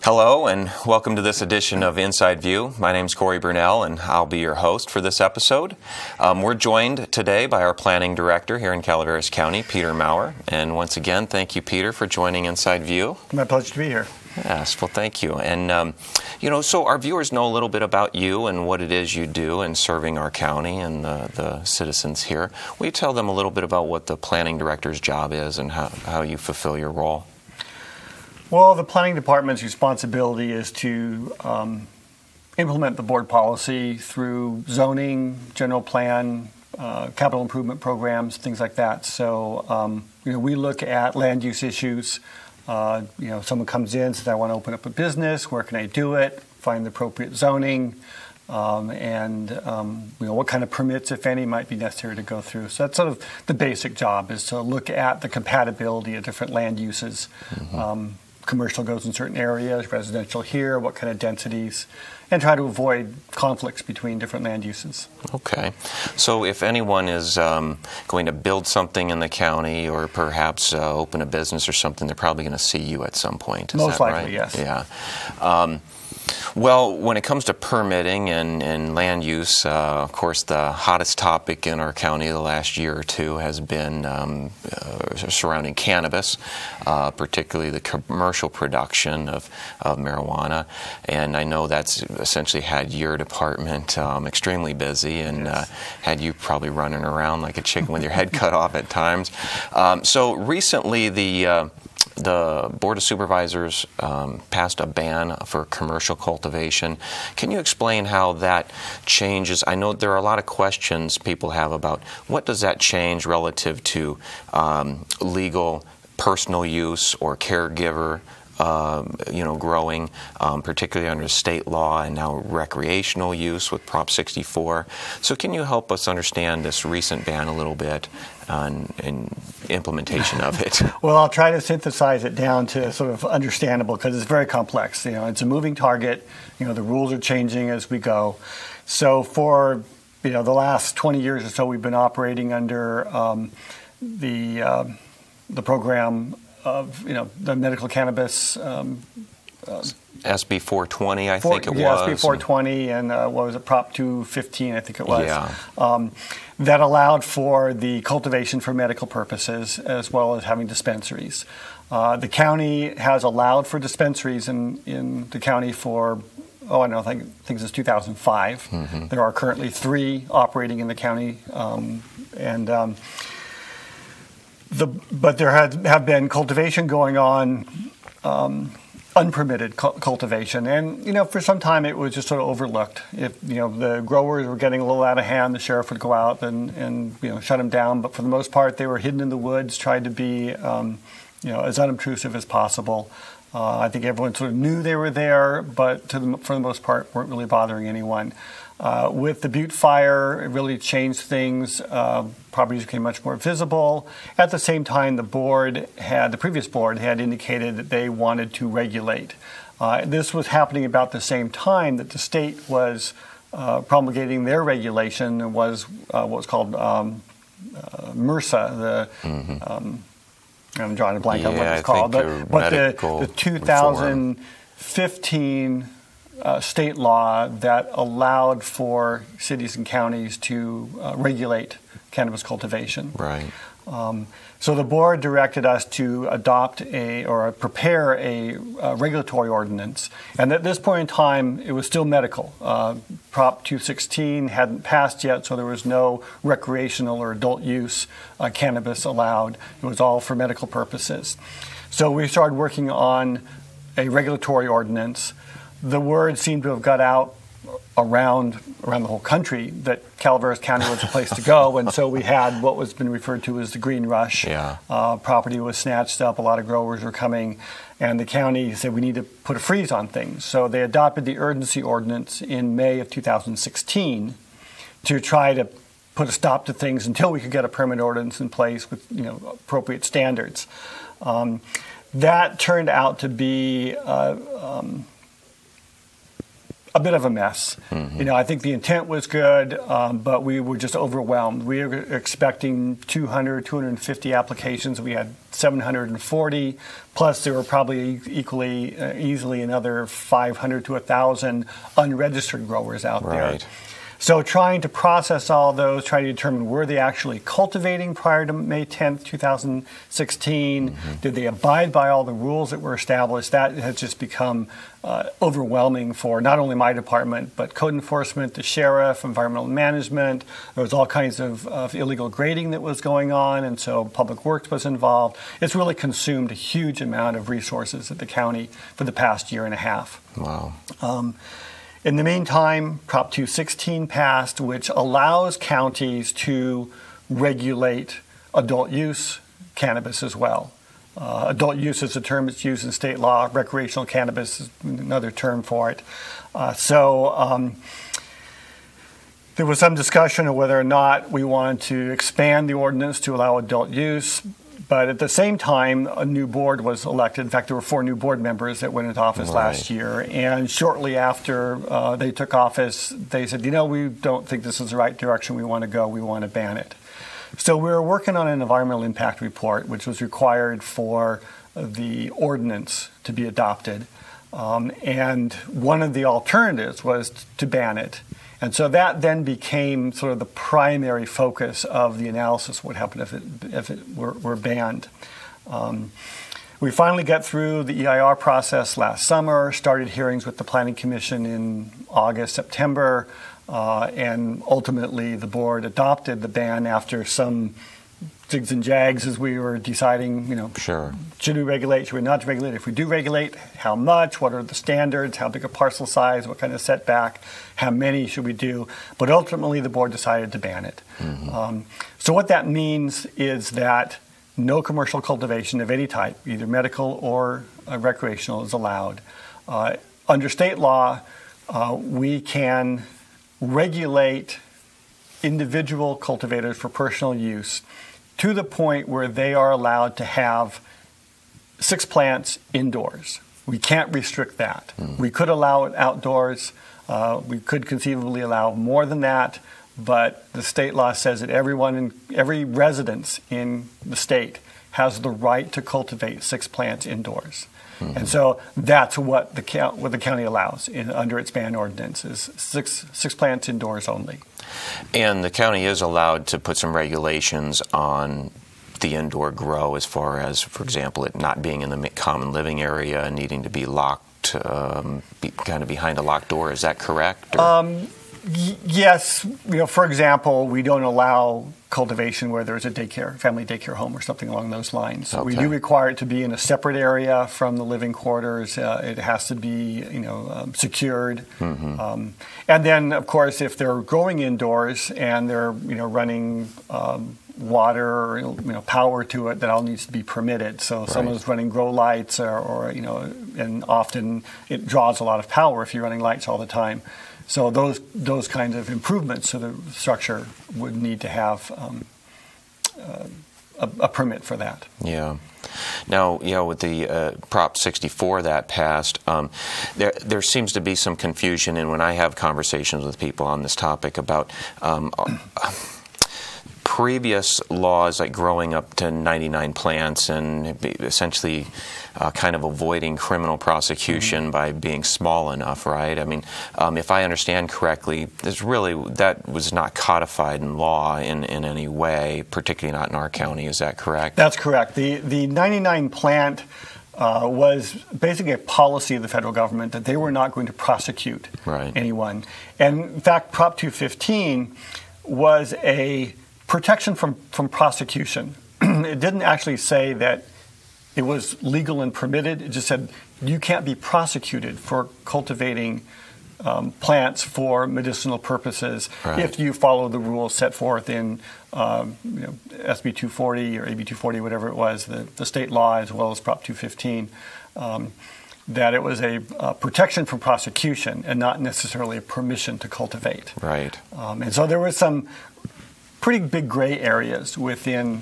Hello and welcome to this edition of Inside View. My name is Cory Burnell and I'll be your host for this episode. We're joined today by our planning director here in Calaveras County, Peter Maurer. And once again, thank you, Peter, for joining Inside View. My pleasure to be here. Yes, well, thank you. And, so our viewers know a little bit about you and what it is you do in serving our county and the citizens here. Will you tell them a little bit about what the planning director's job is and how you fulfill your role? Well, the planning department's responsibility is to implement the board policy through zoning, general plan, capital improvement programs, things like that. So, we look at land use issues. Someone comes in, says, I want to open up a business. Where can I do it? Find the appropriate zoning, and what kind of permits, if any, might be necessary to go through. So that's sort of the basic job, is to look at the compatibility of different land uses. Mm-hmm. Commercial goes in certain areas, residential here, what kind of densities, and try to avoid conflicts between different land uses. Okay. So if anyone is going to build something in the county or perhaps open a business or something, they're probably going to see you at some point. Is Most that likely, right? yes. Yeah. Well, when it comes to permitting and land use, of course, the hottest topic in our county the last year or two has been surrounding cannabis, particularly the commercial production of marijuana. And I know that's essentially had your department extremely busy and yes. Had you probably running around like a chicken with your head cut off at times. So recently, the Board of Supervisors passed a ban for commercial cultivation. Can you explain how that changes? I know there are a lot of questions people have about what does that change relative to legal personal use or caregiver growing, particularly under state law, and now recreational use with Prop 64. So can you help us understand this recent ban a little bit and implementation of it? Well, I'll try to synthesize it down to sort of understandable because it's very complex. It's a moving target. The rules are changing as we go. So for the last 20 years or so, we've been operating under the program of the medical cannabis SB 420, I think it was. Yeah, SB 420 and what was it, Prop 215, I think it was. Yeah. That allowed for the cultivation for medical purposes as well as having dispensaries. The county has allowed for dispensaries in the county for, I think since 2005. Mm-hmm. There are currently 3 operating in the county, but there have been cultivation going on, unpermitted cultivation, and for some time it was just sort of overlooked. If the growers were getting a little out of hand, the sheriff would go out and shut them down. But for the most part, they were hidden in the woods, tried to be as unobtrusive as possible. I think everyone sort of knew they were there, but for the most part, weren't really bothering anyone. With the Butte fire, it really changed things. Properties became much more visible. At the same time, the previous board had indicated that they wanted to regulate. This was happening about the same time that the state was promulgating their regulation. It was what was called MRSA. I'm drawing a blank on what it's called. But the 2015 state law that allowed for cities and counties to regulate cannabis cultivation. Right. So the board directed us to prepare a regulatory ordinance. And at this point in time, it was still medical. Prop 216 hadn't passed yet, so there was no recreational or adult use cannabis allowed. It was all for medical purposes. So we started working on a regulatory ordinance. The word seemed to have got out around the whole country that Calaveras County was the place to go, and so we had what was been referred to as the green rush. Yeah. Property was snatched up, a lot of growers were coming, and the county said we need to put a freeze on things. So they adopted the urgency ordinance in May of 2016 to try to put a stop to things until we could get a permit ordinance in place with appropriate standards. That turned out to be a bit of a mess. I think the intent was good, but we were just overwhelmed. We were expecting 200, 250 applications. We had 740, plus there were probably easily another 500 to 1,000 unregistered growers out there. So trying to process all those, trying to determine were they actually cultivating prior to May 10th, 2016? Did they abide by all the rules that were established? That has just become overwhelming for not only my department, but code enforcement, the sheriff, environmental management. There was all kinds of illegal grading that was going on, and so Public Works was involved. It's really consumed a huge amount of resources at the county for the past year and a half. Wow. In the meantime, Prop 216 passed, which allows counties to regulate adult use cannabis as well. Adult use is a term that's used in state law. Recreational cannabis is another term for it. There was some discussion of whether or not we wanted to expand the ordinance to allow adult use. But at the same time, a new board was elected. In fact, there were 4 new board members that went into office last year. And shortly after they took office, they said, we don't think this is the right direction we want to go. We want to ban it. So we were working on an environmental impact report, which was required for the ordinance to be adopted. And one of the alternatives was to ban it. And so that then became sort of the primary focus of the analysis, what happened if it were banned. We finally got through the EIR process last summer, started hearings with the Planning Commission in August, September, and ultimately the board adopted the ban after some zigs and jags as we were deciding, should we regulate, should we not regulate? If we do regulate, how much? What are the standards? How big a parcel size? What kind of setback? How many should we do? But ultimately, the board decided to ban it. So what that means is that no commercial cultivation of any type, either medical or recreational, is allowed. Under state law, we can regulate individual cultivators for personal use to the point where they are allowed to have 6 plants indoors. We can't restrict that. We could allow it outdoors. We could conceivably allow more than that, but the state law says that every residence in the state has the right to cultivate 6 plants indoors. And so that's what the county allows under its ban ordinance is six plants indoors only. And the county is allowed to put some regulations on the indoor grow as far as, for example, it not being in the common living area and needing to be locked, kind of behind a locked door. Is that correct? Yes. For example, we don't allow cultivation where there's a family daycare home or something along those lines. Okay. We do require it to be in a separate area from the living quarters. It has to be, secured. And then, of course, if they're growing indoors and they're, running water or power to it, that all needs to be permitted. So someone's running grow lights or and often it draws a lot of power if you're running lights all the time. So those kinds of improvements to the structure would need to have a permit for that. Yeah. Now, with the Prop 64 that passed, there seems to be some confusion, and when I have conversations with people on this topic about previous laws like growing up to 99 plants and essentially kind of avoiding criminal prosecution by being small enough, right? I mean, if I understand correctly, that was not codified in law in any way, particularly not in our county. Is that correct? That's correct. The 99 plant was basically a policy of the federal government that they were not going to prosecute anyone. And in fact, Prop 215 was a protection from prosecution. It didn't actually say that it was legal and permitted. It just said you can't be prosecuted for cultivating plants for medicinal purposes if you follow the rules set forth in SB 240 or AB 240, whatever it was, the state law, as well as Prop 215. That it was a protection from prosecution and not necessarily a permission to cultivate. Right. And so there was some pretty big gray areas within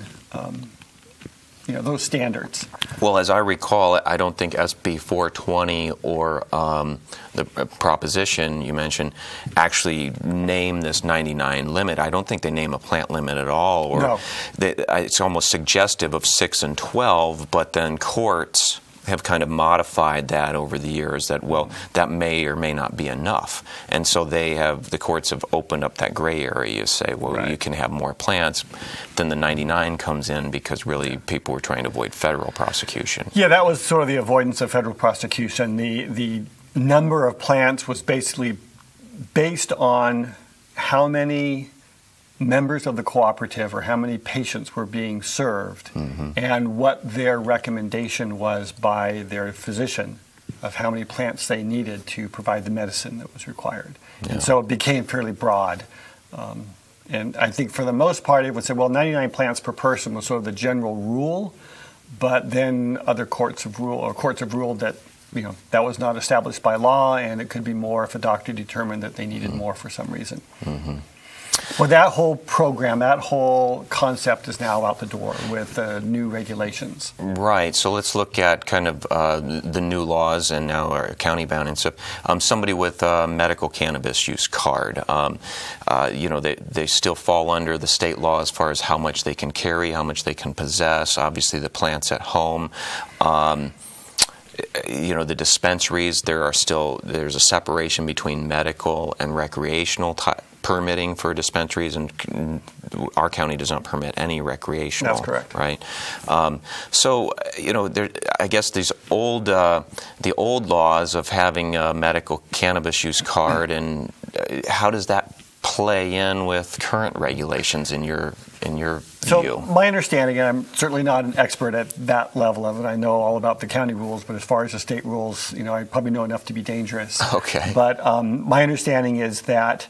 those standards. Well, as I recall, I don't think SB 420 or the proposition you mentioned actually name this 99 limit. I don't think they name a plant limit at all. Or no. It's almost suggestive of 6 and 12, but then courts have kind of modified that over the years that, well, that may or may not be enough. And so the courts have opened up that gray area. You say, well, right. You can have more plants. Then the 99 comes in because really people were trying to avoid federal prosecution. Yeah, that was sort of the avoidance of federal prosecution. The number of plants was basically based on how many members of the cooperative or how many patients were being served, and what their recommendation was by their physician of how many plants they needed to provide the medicine that was required. Yeah. And so it became fairly broad. And I think for the most part it would say, well, 99 plants per person was sort of the general rule, but then other courts have ruled that that was not established by law, and it could be more if a doctor determined that they needed more for some reason. Well, that whole program, that whole concept is now out the door with new regulations. Right. So let's look at kind of the new laws and now our county bound and stuff. Somebody with a medical cannabis use card, they still fall under the state law as far as how much they can carry, how much they can possess. Obviously, the plants at home. The dispensaries, there's a separation between medical and recreational permitting for dispensaries, and our county does not permit any recreational. That's correct. Right. I guess the old laws of having a medical cannabis use card, and how does that play in with current regulations in your view? So my understanding, and I'm certainly not an expert at that level of it, I know all about the county rules, but as far as the state rules, I probably know enough to be dangerous. Okay. But my understanding is that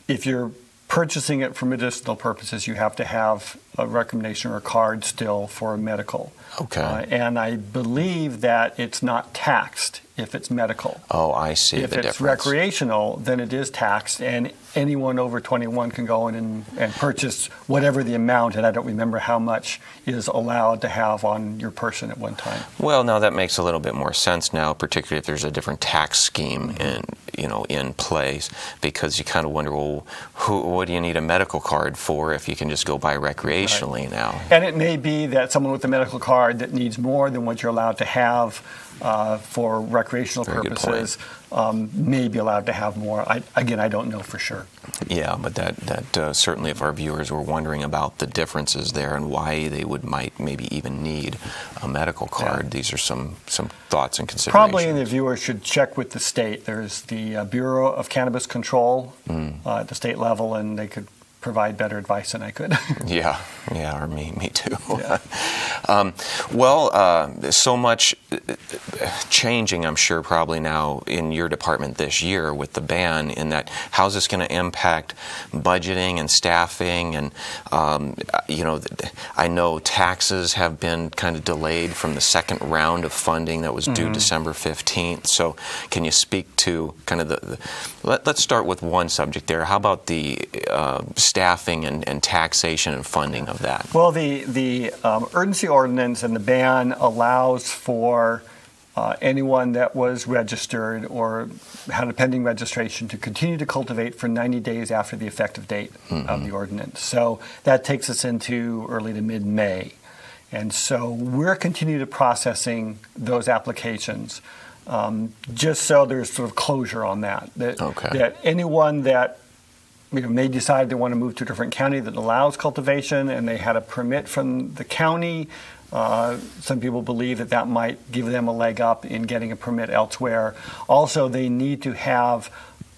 if you're purchasing it for medicinal purposes, you have to have a recommendation or a card still for medical. Okay. And I believe that it's not taxed if it's medical. Oh, I see the difference. If it's recreational, then it is taxed, and anyone over 21 can go in and purchase whatever the amount, and I don't remember how much is allowed to have on your person at one time. Well, now that makes a little bit more sense now, particularly if there's a different tax scheme in place, because you kind of wonder, well, what do you need a medical card for if you can just go buy recreationally now? And it may be that someone with a medical card that needs more than what you're allowed to have for recreational purposes may be allowed to have more. I don't know for sure. Yeah, but that certainly, if our viewers were wondering about the differences there and why they might maybe even need a medical card, these are some thoughts and considerations. Probably the viewers should check with the state. There's the Bureau of Cannabis Control at the state level, and they could provide better advice than I could. Yeah, or me too. Yeah. So much changing, I'm sure, probably now in your department this year with the ban, in that how's this going to impact budgeting and staffing? And, I know taxes have been kind of delayed from the second round of funding that was due December 15th. So can you speak to kind of let's start with one subject there. How about the staffing and taxation and funding of that? Well, the urgency ordinance and the ban allows for anyone that was registered or had a pending registration to continue to cultivate for 90 days after the effective date of the ordinance. So that takes us into early to mid-May. And so we're continuing to processing those applications just so there's sort of closure on that. That anyone that may decide they want to move to a different county that allows cultivation and they had a permit from the county. Some people believe that might give them a leg up in getting a permit elsewhere. Also, they need to have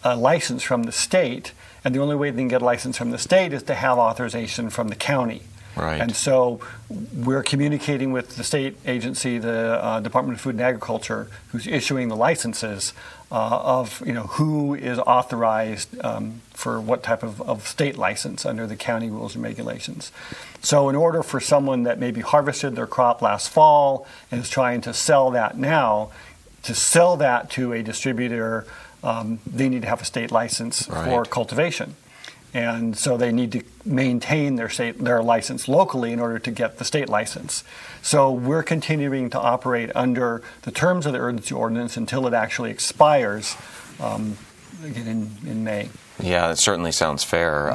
a license from the state, and the only way they can get a license from the state is to have authorization from the county. Right. And so we're communicating with the state agency, the Department of Food and Agriculture, who's issuing the licenses of who is authorized for what type of state license under the county rules and regulations. So in order for someone that maybe harvested their crop last fall and is trying to sell that now, to sell that to a distributor, they need to have a state license for cultivation. And so they need to maintain their license locally in order to get the state license. So we're continuing to operate under the terms of the urgency ordinance until it actually expires again in May. Yeah, it certainly sounds fair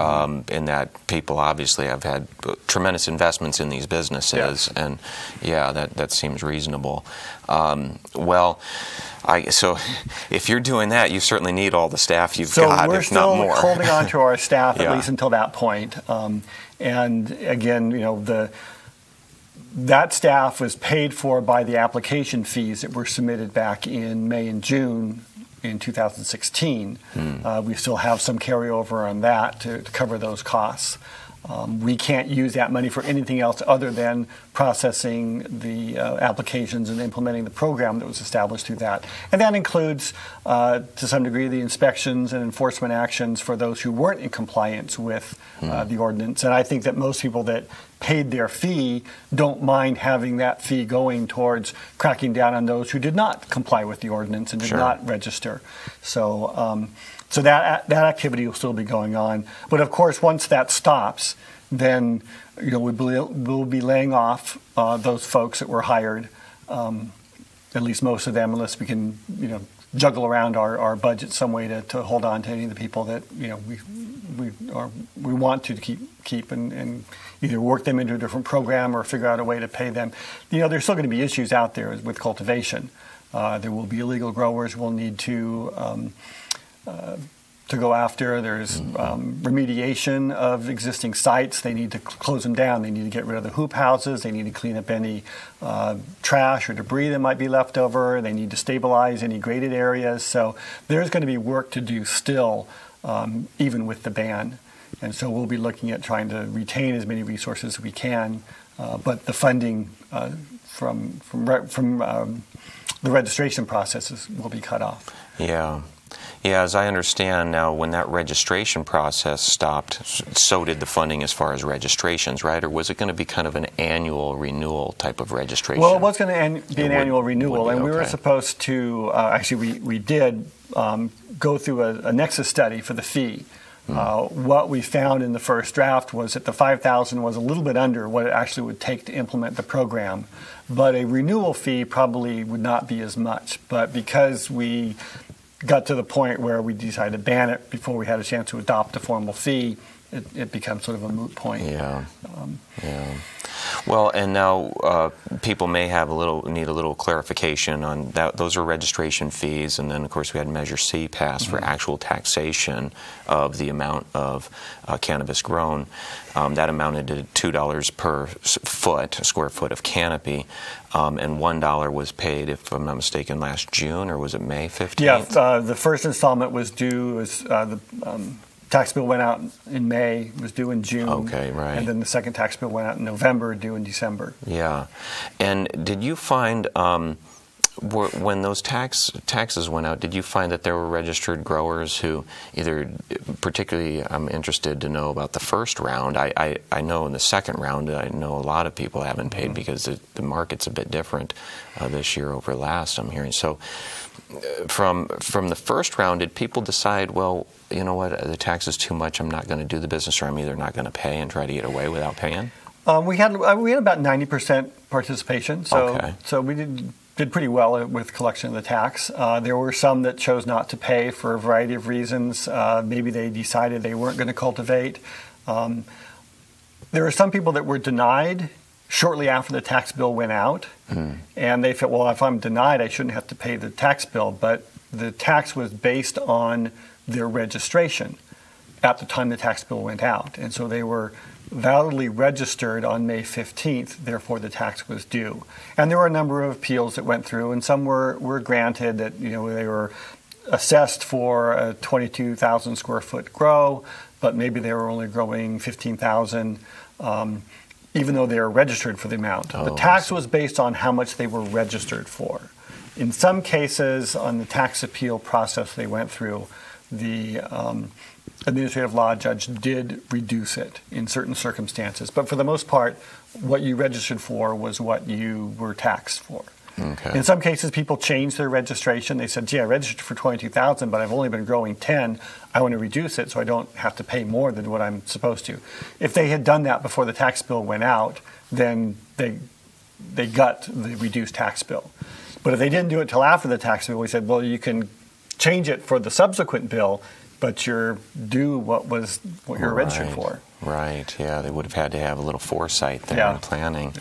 in that people obviously have had tremendous investments in these businesses, and yeah, that seems reasonable. So if you're doing that, you certainly need all the staff you've got, if not more. So we're still holding on to our staff at least until that point. And again, that staff was paid for by the application fees that were submitted back in May and June in 2016. We still have some carryover on that to cover those costs. We can't use that money for anything else other than processing the applications and implementing the program that was established through that. And that includes, to some degree, the inspections and enforcement actions for those who weren't in compliance with the ordinance. And I think that most people that paid their fee don't mind having that fee going towards cracking down on those who did not comply with the ordinance and did not register. So that activity will still be going on. But of course, once that stops, then we'll be laying off those folks that were hired, at least most of them, unless we can juggle around our budget some way to hold on to any of the people that we want to keep and either work them into a different program or figure out a way to pay them. There's still going to be issues out there with cultivation. There will be illegal growers we'll need to go after. There's remediation of existing sites. They need to close them down. They need to get rid of the hoop houses. They need to clean up any trash or debris that might be left over. They need to stabilize any graded areas. So there's going to be work to do still, even with the ban. And so we'll be looking at trying to retain as many resources as we can, but the funding from the registration processes will be cut off. Yeah. Yeah, as I understand now, when that registration process stopped, so did the funding as far as registrations, right? Or was it going to be kind of an annual renewal type of registration? Well, it was going to be an annual renewal, and we were supposed to, actually we did go through a nexus study for the fee. What we found in the first draft was that the $5,000 was a little bit under what it actually would take to implement the program. But a renewal fee probably would not be as much. But because we got to the point where we decided to ban it before we had a chance to adopt a formal fee, it becomes sort of a moot point. Yeah. Well, and now people may need a little clarification on that. Those are registration fees, and then of course we had Measure C passed for actual taxation of the amount of cannabis grown. That amounted to $2 per square foot of canopy, and $1 was paid, if I'm not mistaken, last June, or was it May 15th? Yeah, the first installment was due. The tax bill went out in May, was due in June. Okay, right. And then the second tax bill went out in November, due in December. Yeah. And did you find, when those taxes went out, did you find that there were registered growers who either, particularly I'm interested to know about the first round. I know in the second round, I know a lot of people haven't paid because the market's a bit different this year over last, I'm hearing. So from the first round, did people decide, well, you know what, the tax is too much, I'm not going to do the business, or I'm either not going to pay and try to get away without paying? We had about 90% participation, so we did pretty well with collection of the tax. There were some that chose not to pay for a variety of reasons. Maybe they decided they weren't going to cultivate. There were some people that were denied shortly after the tax bill went out, and they felt, well, if I'm denied, I shouldn't have to pay the tax bill. But the tax was based on their registration at the time the tax bill went out, and so they were validly registered on May 15th, therefore the tax was due. And there were a number of appeals that went through, and some were granted that, they were assessed for a 22,000 square foot grow, but maybe they were only growing 15,000, even though they were registered for the amount. The tax was based on how much they were registered for. In some cases, on the tax appeal process they went through, the administrative law judge did reduce it in certain circumstances. But for the most part, what you registered for was what you were taxed for. In some cases, people change their registration. They said, gee, I registered for 22,000, but I've only been growing 10. I want to reduce it so I don't have to pay more than what I'm supposed to. If they had done that before the tax bill went out, then they got the reduced tax bill. But if they didn't do it till after the tax bill, we said, well, you can change it for the subsequent bill, but you're due what you're registered for. Right, yeah, they would have had to have a little foresight there in planning.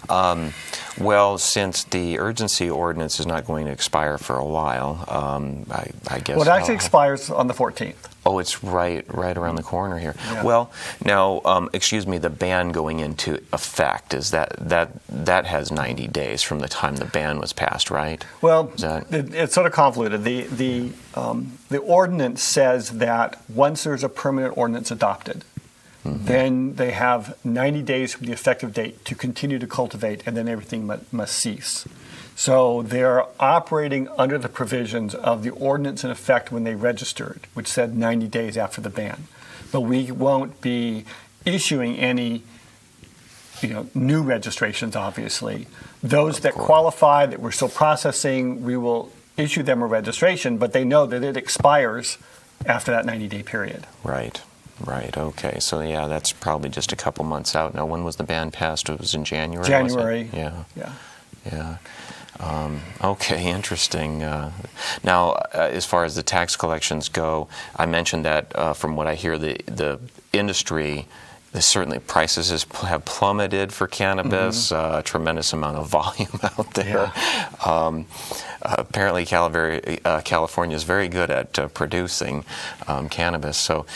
Yeah. Well, since the urgency ordinance is not going to expire for a while, I guess... Well, it actually expires on the 14th. Oh, it's right around the corner here. Yeah. Well, now, excuse me, the ban going into effect, is that has 90 days from the time the ban was passed, right? Well, it's sort of convoluted. The ordinance says that once there's a permanent ordinance adopted, then they have 90 days from the effective date to continue to cultivate, and then everything must cease. So they're operating under the provisions of the ordinance in effect when they registered, which said 90 days after the ban. But we won't be issuing any new registrations, obviously. Those that qualify, that we're still processing, we will issue them a registration, but they know that it expires after that 90-day period. Right. Right, okay. So, yeah, that's probably just a couple months out. Now, when was the ban passed? It was in January? January. Yeah. Okay, interesting. Now, as far as the tax collections go, I mentioned that from what I hear, the industry, certainly prices have plummeted for cannabis, a tremendous amount of volume out there. Yeah. Apparently, California is very good at producing cannabis. So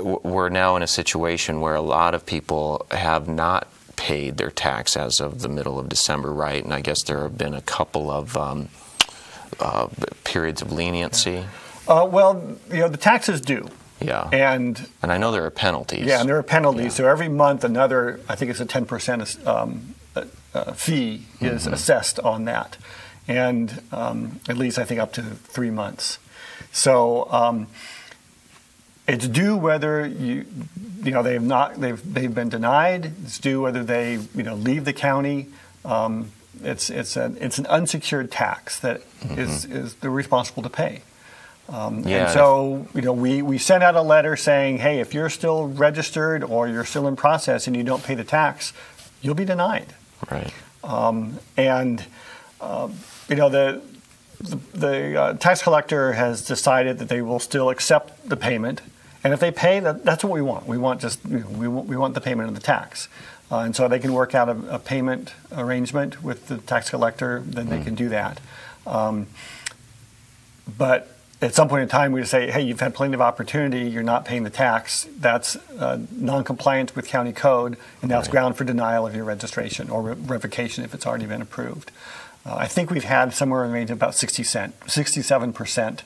we're now in a situation where a lot of people have not paid their tax as of the middle of December, right? And I guess there have been a couple of periods of leniency. Well, the taxes due. Yeah. And I know there are penalties. Yeah, and there are penalties. Yeah. So every month another, I think it's a 10% fee is assessed on that. And at least I think up to 3 months. So it's due whether they've been denied. It's due whether they leave the county. It's an unsecured tax that is they're responsible to pay. And so we sent out a letter saying, hey, if you're still registered or you're still in process and you don't pay the tax, you'll be denied. Right. The tax collector has decided that they will still accept the payment, and if they pay, that's what we want. We want we want the payment of the tax, and so they can work out a payment arrangement with the tax collector. Then they can do that. But at some point in time, we say, hey, you've had plenty of opportunity. You're not paying the tax. That's non-compliant with county code, and that's ground for denial of your registration or revocation if it's already been approved. I think we've had somewhere in the range of about 67%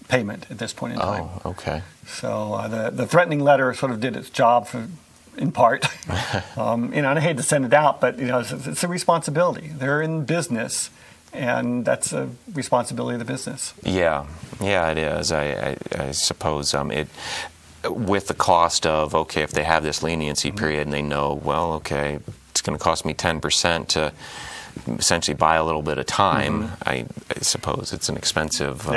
payment at this point in time. Oh, okay. So the threatening letter sort of did its job in part. And I hate to send it out, but it's a responsibility. They're in business, and that's a responsibility of the business. Yeah, it is. I suppose with the cost of, okay, if they have this leniency period and they know, well, okay, it's going to cost me 10% to essentially buy a little bit of time. I suppose it's an expensive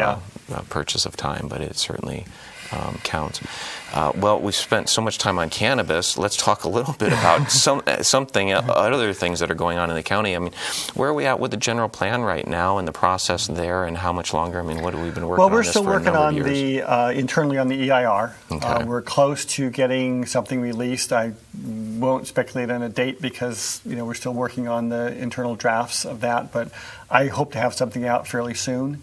purchase of time, but it certainly counts. Well, we've spent so much time on cannabis. Let's talk a little bit about other things that are going on in the county. I mean, where are we at with the general plan right now and the process there, and how much longer? I mean, what have we been working on? Well, we're still working on internally on the EIR. Okay. We're close to getting something released. I won't speculate on a date because we're still working on the internal drafts of that, but I hope to have something out fairly soon.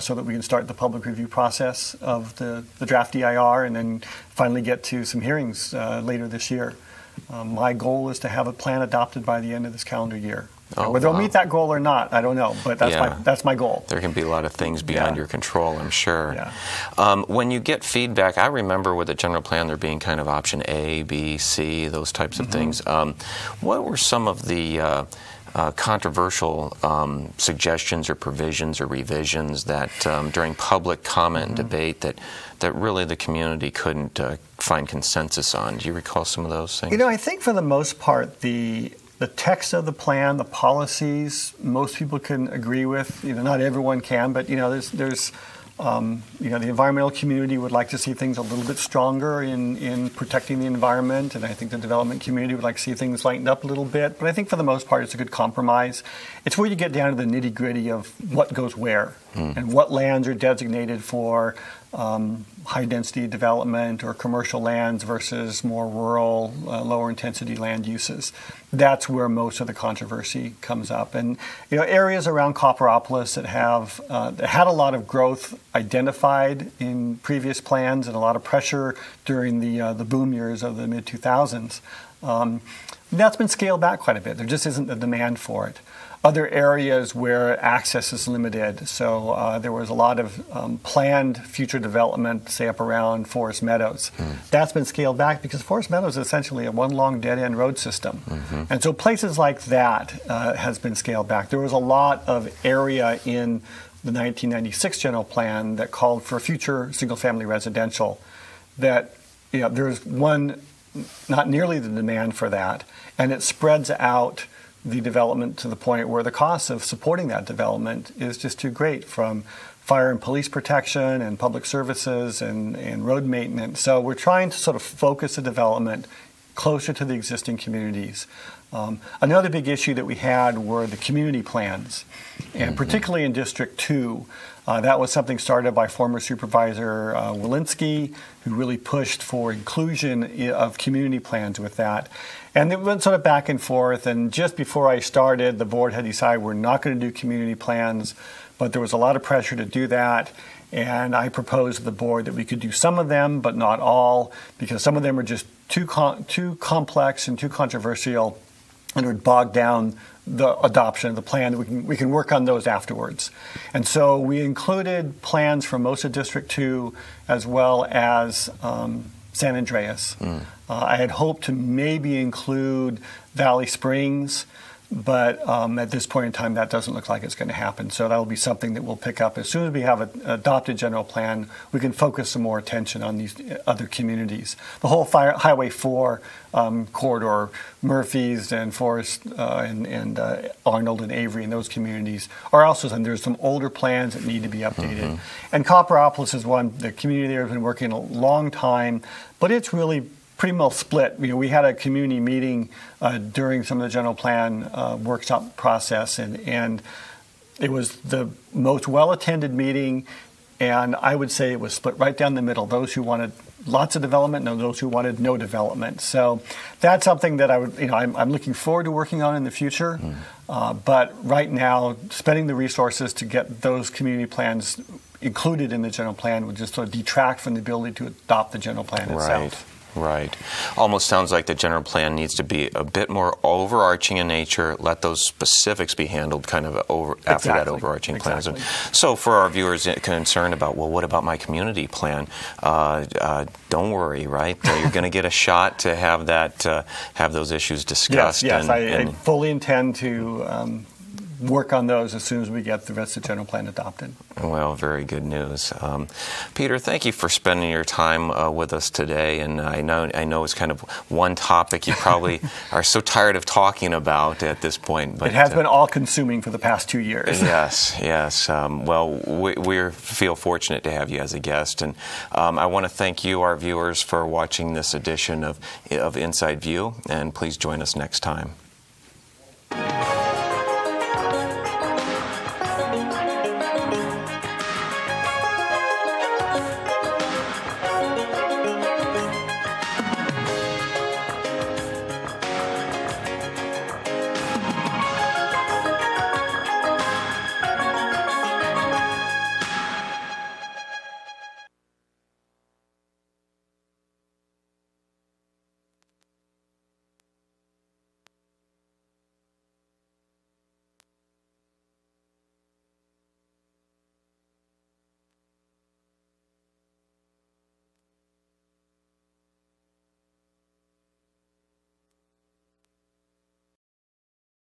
So that we can start the public review process of the draft EIR and then finally get to some hearings later this year. My goal is to have a plan adopted by the end of this calendar year. Whether they'll meet that goal or not, I don't know, but that's my goal. There can be a lot of things beyond your control, I'm sure. Yeah. When you get feedback, I remember with the general plan there being kind of option A, B, C, those types of things. What were some of the controversial suggestions or provisions or revisions that during public comment and debate that really the community couldn't find consensus on? Do you recall some of those things? I think for the most part the The text of the plan, the policies, most people can agree with. Not everyone can, but there's the environmental community would like to see things a little bit stronger in protecting the environment, and I think the development community would like to see things lightened up a little bit. But I think for the most part, it's a good compromise. It's where you get down to the nitty-gritty of what goes where and what lands are designated for high-density development or commercial lands versus more rural, lower-intensity land uses. That's where most of the controversy comes up. And areas around Copperopolis that have that had a lot of growth identified in previous plans and a lot of pressure during the boom years of the mid-2000s, that's been scaled back quite a bit. There just isn't the demand for it. Other areas where access is limited. So there was a lot of planned future development, say up around Forest Meadows. That's been scaled back because Forest Meadows is essentially a one long dead-end road system. And so places like that has been scaled back. There was a lot of area in the 1996 general plan that called for future single-family residential that there's not nearly the demand for that, and it spreads out the development to the point where the cost of supporting that development is just too great, from fire and police protection and public services and road maintenance. So we're trying to sort of focus the development closer to the existing communities. Another big issue that we had were the community plans, and particularly in District 2. That was something started by former Supervisor Walensky, who really pushed for inclusion of community plans with that. And it went sort of back and forth, and just before I started, the board had decided we're not going to do community plans, but there was a lot of pressure to do that. And I proposed to the board that we could do some of them, but not all, because some of them are just too complex and too controversial, and it would bog down the adoption of the plan. We can work on those afterwards. And so we included plans for most of District 2 as well as San Andreas. I had hoped to maybe include Valley Springs, but at this point in time, that doesn't look like it's going to happen. So that will be something that we'll pick up. As soon as we have an adopted general plan, we can focus some more attention on these other communities. The whole Highway 4 corridor, Murphy's and Forest and Arnold and Avery and those communities are also, and there's some older plans that need to be updated. And Copperopolis is one, the community there has been working a long time, but it's really pretty well split. We had a community meeting during some of the general plan workshop process, and it was the most well-attended meeting, and I would say it was split right down the middle. Those who wanted lots of development and those who wanted no development. So that's something that I'm looking forward to working on in the future. But right now, spending the resources to get those community plans included in the general plan would just sort of detract from the ability to adopt the general plan itself. Right. Almost sounds like the general plan needs to be a bit more overarching in nature. Let those specifics be handled kind of after that overarching plan. So for our viewers concerned about, well, what about my community plan? Don't worry, right? You're going to get a shot to have that, have those issues discussed. Yes, I fully intend to work on those as soon as we get the rest of the general plan adopted. Well, very good news. Peter, thank you for spending your time with us today. And I know it's kind of one topic you probably are so tired of talking about at this point. But it has been all-consuming for the past 2 years. Yes. Well, we feel fortunate to have you as a guest. And I want to thank you, our viewers, for watching this edition of Inside View. And please join us next time.